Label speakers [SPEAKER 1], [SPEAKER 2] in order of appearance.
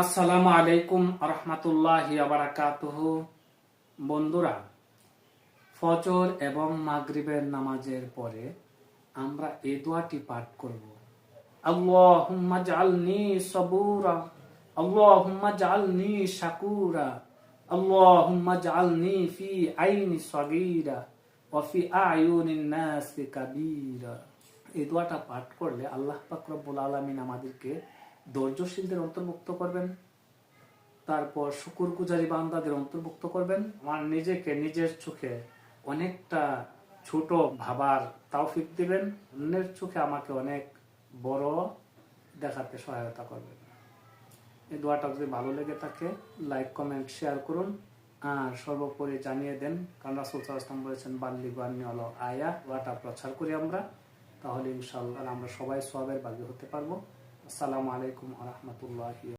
[SPEAKER 1] আসসালামু আলাইকুম রহমতুল্লাহি বারাকাতুহু। বন্ধুরা, ফজর এবং মাগরিবের নামাজের পরে আমরা এই দোয়াটি পাঠ করব। আল্লাহুম্মা জাআলনি সাবুরা, আল্লাহুম্মা জাআলনি শাকুরা, আল্লাহুম্মা জাআলনি ফি আইনি সগীরা ওয়া ফি আয়ুনিন নাসি কাবীরা। এই দোয়াটা পাঠ করলে আল্লাহ পাক রব্বুল আলামিন আমাদেরকে ধৈর্যশীলদের অন্তর্ভুক্ত করবেন, তারপর শুকরগুজারি বান্দাদের অন্তর্ভুক্ত করবেন। আমার নিজেকে নিজের চোখে অনেকটা ছোট ভাবার তৌফিক দিবেন, অন্যের চোখে আমাকে অনেক বড় দেখাতে সহায়তা করবেন। এই দোয়াটা যদি ভালো লেগে থাকে লাইক কমেন্ট শেয়ার করুন, আর সর্বোপরি জানিয়ে দেন, কারণ রাসূল সাল্লাল্লাহু আলাইহি ওয়াসাল্লাম বলেছেন বাল্লিগু আন্নী ওয়ালাউ আয়া। দোয়াটা প্রচার করি আমরা, তাহলে ইনশাআল্লাহ আমরা সবাই সওয়াবের ভাগী হতে পারবো। আসসালামু আলাইকুম ওয়া রাহমাতুল্লাহি।